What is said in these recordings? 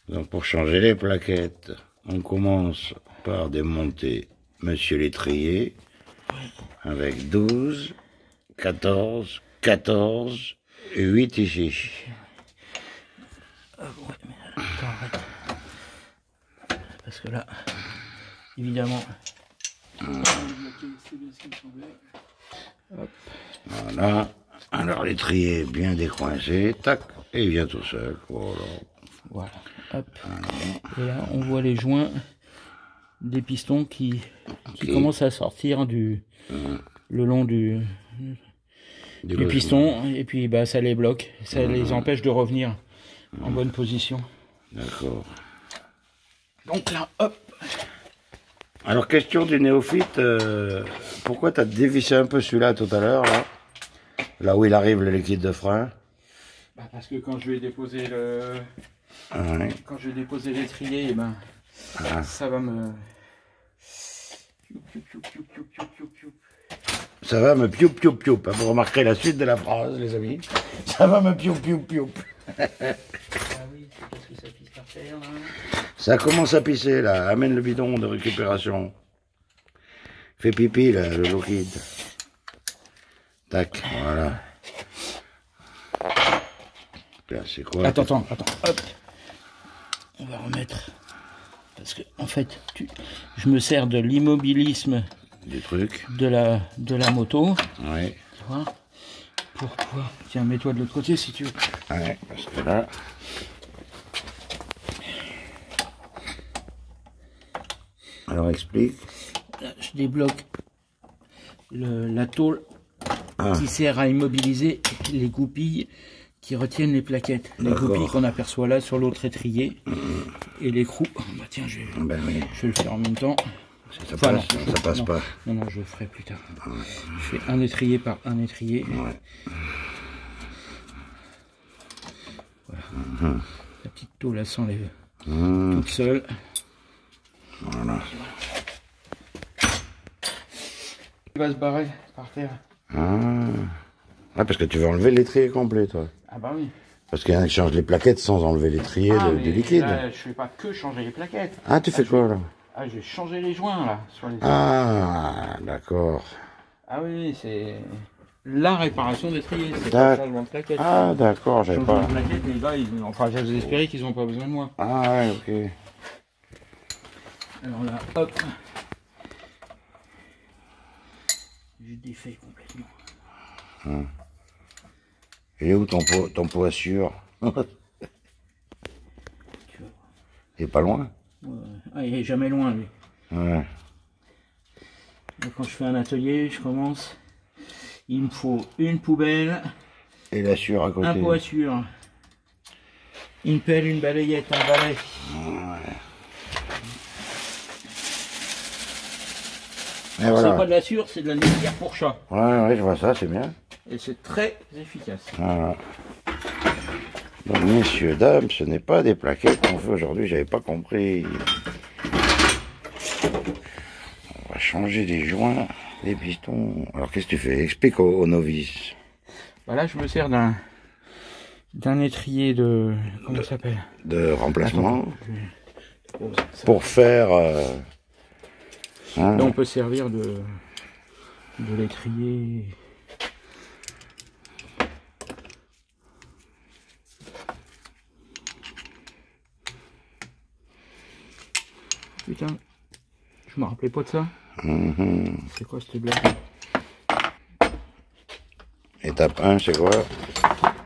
Donc pour changer les plaquettes, on commence par démonter Monsieur l'étrier avec 12, 14, 14 et 8 ici. Ouais, mais attends, arrête. Parce que là, évidemment... Hop. Voilà. Alors l'étrier est bien décoincé, tac, et il vient tout seul. Voilà. Voilà. Hop. Et là, on voit les joints des pistons qui commencent à sortir le long du piston, et puis bah ça les bloque, ça les empêche de revenir en bonne position. D'accord. Donc là, hop. Alors question du néophyte, pourquoi tu as dévissé un peu celui-là tout à l'heure, là où il arrive le liquide de frein? Bah parce que quand je vais déposer le... Ouais. Quand je vais déposer l'étrier, ben, ça va me... Ça va me pioup pioup pioup. Vous remarquerez la suite de la phrase, les amis. Ça va me pioup pioup pioup. Ah oui, c'est parce que ça pisse par terre, là. Ça commence à pisser, là. Amène le bidon de récupération. Fais pipi, là, le liquide. Tac, voilà. Là, c'est quoi? Attends, hop. On va remettre... Parce que, en fait, je me sers de l'immobilisme du truc de la moto. Ouais. Tu vois, pour pouvoir... Tiens, mets-toi de l'autre côté si tu veux. Ouais, parce que là... Alors, explique. Là, je débloque la tôle qui sert à immobiliser les goupilles qui retiennent les plaquettes. Les goupilles qu'on aperçoit là sur l'autre étrier. Et l'écrou. Bah tiens, je vais le faire en même temps. Ça passe, ça passe pas. Non, je le ferai plus tard. Je fais un étrier par un étrier. Ouais. Voilà. La petite tôle, elle s'enlève toute seule. Voilà. Il va se barrer par terre. Ah, parce que tu veux enlever l'étrier complet, toi. Ah bah oui. Parce qu'il y en a qui changent les plaquettes sans enlever l'étrier du liquide. Là, je fais pas que changer les plaquettes. Ah, tu fais quoi, là? Ah, je vais changer les joints, là. Sur les... Ah, d'accord. Ah oui, c'est la réparation d'étrier. C'est pas le changement de plaquettes. Ah, d'accord, j'avais pas... Le changement de plaquettes, les gars, enfin, j'ose espérer qu'ils n'ont pas besoin de moi. Ah ouais, ok. Alors là, hop. Je défais complètement. Et où ton pot assure? Il est pas loin? Ah, il est jamais loin, lui. Ouais. Donc, quand je fais un atelier, je commence. Il me faut une poubelle. Et l'assure à côté. Un pot assure. Une pelle, une balayette, un balai. Ouais. C'est pas de l'assure, c'est de la litière pour chat. Ouais, je vois ça, c'est bien. Et c'est très efficace. Voilà. Donc, messieurs, dames, ce n'est pas des plaquettes qu'on fait aujourd'hui, j'avais pas compris. On va changer les joints, les pistons. Alors, qu'est-ce que tu fais? Explique aux novices. Voilà, je me sers d'un étrier de... Comment ça s'appelle? De remplacement. Pour faire... Là, on peut servir de l'étrier... Putain, je me rappelais pas de ça. C'est quoi cette blague? Étape 1, c'est quoi?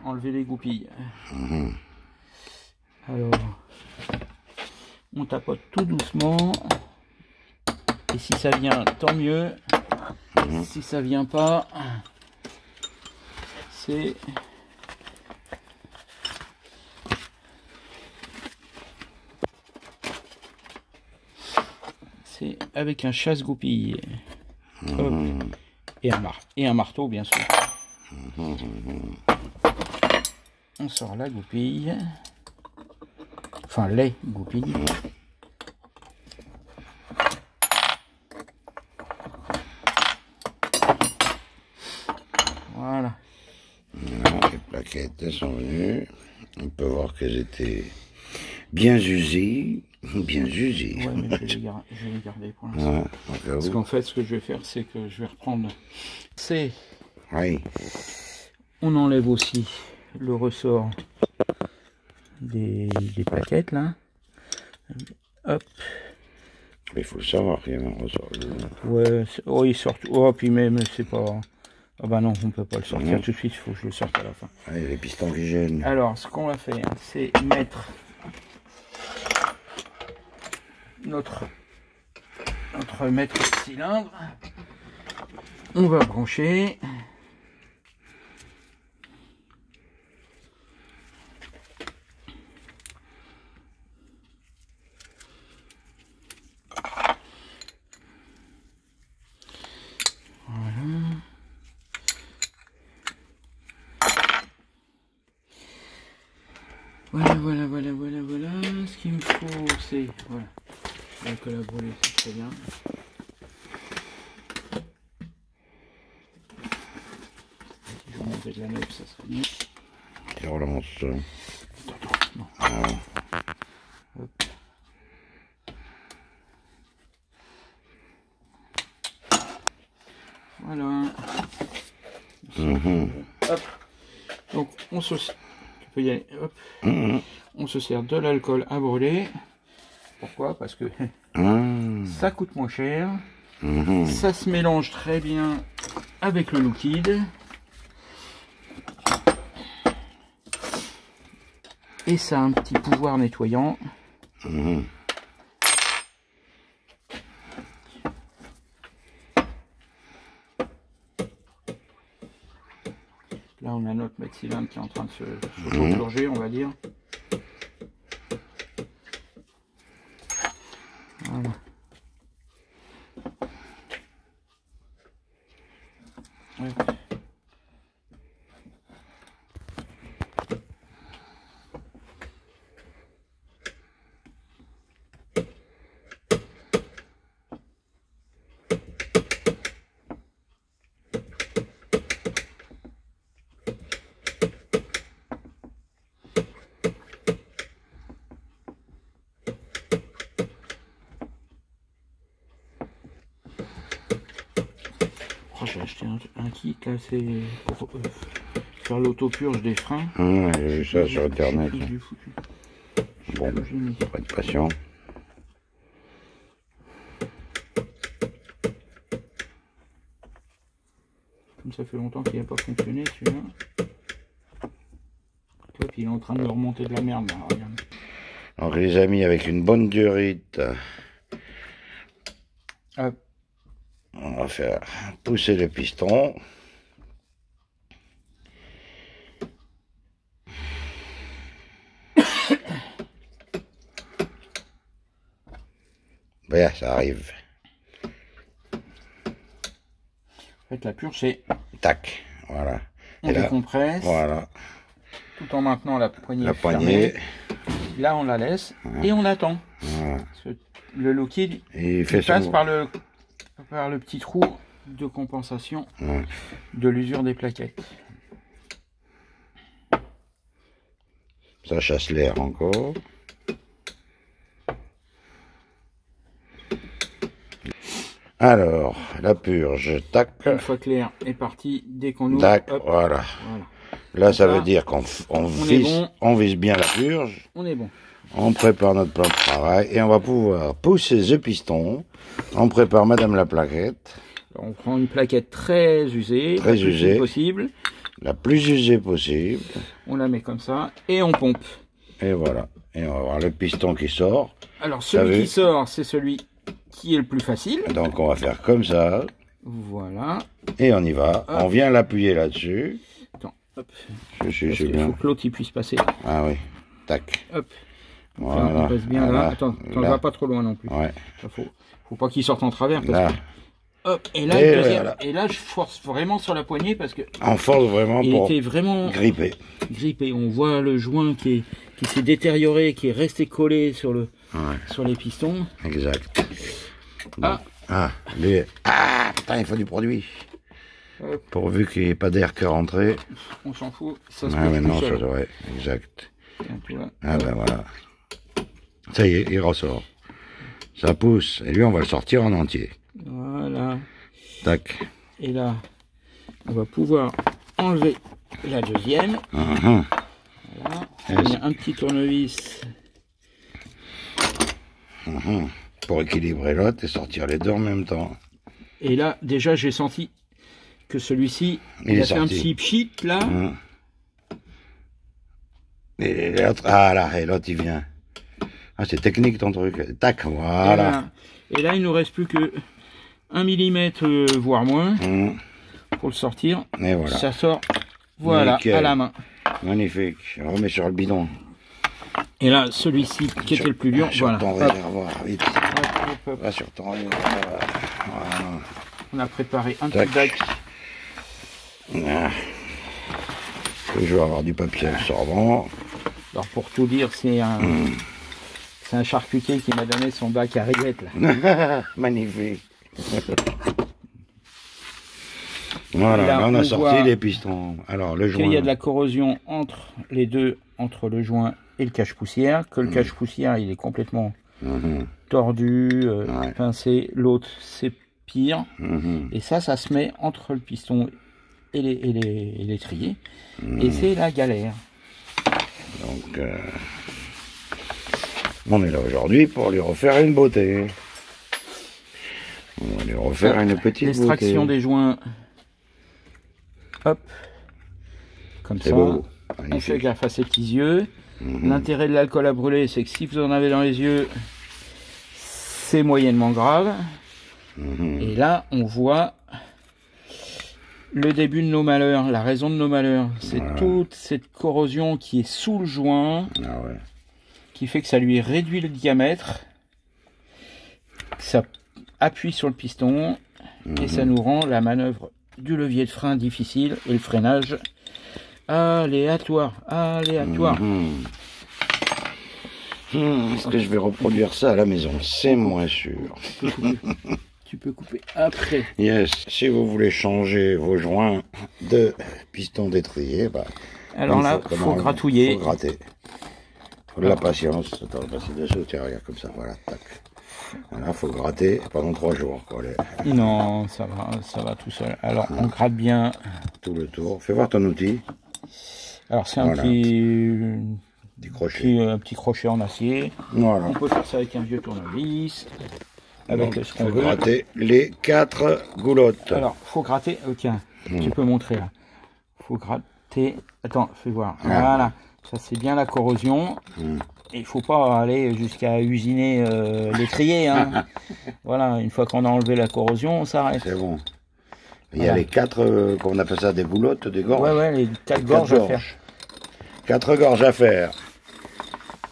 Enlever les goupilles. Alors, on tapote tout doucement. Et si ça vient, tant mieux. Si ça vient pas, c'est... C'est avec un chasse-goupille. Et un marteau, bien sûr. On sort la goupille. Enfin, les goupilles. Les plaquettes sont venues. On peut voir qu'elles étaient bien usées. Bien usées. Ouais, mais je vais les garder pour l'instant. Ouais, parce qu'en fait, ce que je vais faire, c'est que je vais reprendre... Oui. On enlève aussi le ressort des plaquettes, là. Hop. Il faut le savoir qu'il y a un ressort. Ouais, oh, il sort. Oh, puis même, c'est pas. Ah bah non, on peut pas le sortir tout de suite, il faut que je le sorte à la fin. Ah, il y a les pistons qui gênent. Alors, ce qu'on va faire, c'est mettre notre maître cylindre. On va brancher. Voilà. Ce qu'il me faut, c'est... Voilà. Donc la brûler, c'est très bien. Si je remontais de la neige, ça serait mieux. Qui relance. Attends, non. Hop. Voilà. Hop. Donc on se... Tu peux y aller. Hop. On se sert de l'alcool à brûler. Pourquoi? Parce que ça coûte moins cher. Ça se mélange très bien avec le liquide. Et ça a un petit pouvoir nettoyant. Là, on a notre maître cylindre qui est en train de se plonger, on va dire. Voilà. Ouais. J'ai acheté un kit là, c'est pour faire l'autopurge des freins. J'ai vu ça sur internet. Bon, pas de patient. Comme ça fait longtemps qu'il n'a pas fonctionné celui-là. Hop, il est en train de me remonter de la merde là, regarde. Donc les amis, avec une bonne durite, on va faire pousser le piston. Bien, ça arrive. En fait, la purge, c'est... Tac, voilà. On décompresse. Voilà. Tout en maintenant la poignée. La poignée. Là, on la laisse et on attend. Parce que le liquide il passe par le petit trou de compensation de l'usure des plaquettes. Ça chasse l'air encore. Alors, la purge, tac. Une fois que l'air est parti, dès qu'on ouvre, tac, hop, voilà. Là, ça veut dire qu'on vise bien la purge. On est bon. On prépare notre plan de travail et on va pouvoir pousser ce piston. On prépare Madame la plaquette. Alors, on prend une plaquette très usée, très usée possible. La plus usée possible. On la met comme ça et on pompe. Et voilà. Et on va voir le piston qui sort. Alors, celui qui sort, c'est celui qui est le plus facile. Donc, on va faire comme ça. Voilà. Et on y va. Hop. On vient l'appuyer là-dessus. Attends, hop. C'est bien. Il faut que l'autre puisse passer. Ah oui. Tac. Hop. Voilà. On passe bien là. Attends, là. Va pas trop loin non plus. Ouais. Faut pas qu'il sorte en travers. Parce là. Que... Hop. Et là, et là, je force vraiment sur la poignée parce que. On force vraiment il pour était vraiment gripper. On voit le joint qui s'est détérioré, qui est resté collé sur les pistons. Exact. Putain, il faut du produit. Hop. Pourvu qu'il n'y ait pas d'air qui est rentré. On s'en fout, ça se Ah, pose mais tout non, ça seul. devrait. Exact. Tiens, tu vois. Ah, ben voilà. Ça y est, il ressort. Ça pousse. Et lui, on va le sortir en entier. Voilà. Tac. Et là, on va pouvoir enlever la deuxième. Voilà. Il y a un petit tournevis. Pour équilibrer l'autre et sortir les deux en même temps. Et là, déjà, j'ai senti que celui-ci, il a fait un petit pchit, là. Et l'autre, ah là, et l'autre, il vient. Ah, c'est technique ton truc. Tac, voilà. Et là, il nous reste plus que 1 mm, voire moins, pour le sortir. Et voilà. Ça sort, voilà, nickel. à la main. Magnifique. On remet sur le bidon. Et là, celui-ci, qui était le plus dur, sur voilà. ton réservoir, vite. Hop. Va sur ton réservoir. Voilà. On a préparé un Tac. petit bac. Ah. Toujours avoir du papier absorbant. Alors, pour tout dire, c'est un charcutier qui m'a donné son bac à rillettes, là. Magnifique. Voilà, là on a sorti les pistons. Alors le joint. Il y a de la corrosion entre les deux, entre le joint et le cache-poussière. Que le cache-poussière, il est complètement tordu, pincé. L'autre, c'est pire. Et ça se met entre le piston et l'étrier. Et c'est la galère. Donc, on est là aujourd'hui pour lui refaire une beauté. On va lui refaire une petite beauté. L'extraction des joints. Hop. Comme ça. Beau. On fait gaffe à ses petits yeux. L'intérêt de l'alcool à brûler, c'est que si vous en avez dans les yeux, c'est moyennement grave. Et là, on voit le début de nos malheurs, la raison de nos malheurs. C'est toute cette corrosion qui est sous le joint, qui fait que ça lui réduit le diamètre, ça appuie sur le piston, et ça nous rend la manœuvre du levier de frein difficile, et le freinage aléatoire. Est-ce que je vais reproduire ça à la maison? C'est moins sûr. Tu peux couper après. Yes. Si vous voulez changer vos joints de piston d'étrier, alors là, il faut gratouiller. Faut gratter. Faut de la patience. Attends, on va passer dessous. Tiens, regarde comme ça. Voilà, tac. Voilà, faut gratter pendant 3 jours. Quoi, non, ça va tout seul. Alors, on gratte bien. Tout le tour. Fais voir ton outil. Alors, c'est un petit crochet. Un petit crochet en acier. Voilà. On peut faire ça avec un vieux tournevis. Avec ce qu'on veut. Gratter les 4 goulottes. Alors, faut gratter. Tiens, tu peux montrer là. Faut gratter. Attends, fais voir. Voilà. Ça, c'est bien la corrosion. Il faut pas aller jusqu'à usiner l'étrier. Hein. Voilà, une fois qu'on a enlevé la corrosion, on s'arrête. C'est bon. Il y a les 4, qu'on appelle ça des goulottes, des gorges. Ouais, les 4 gorges à faire. 4 gorges à faire.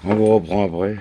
On vous reprend après.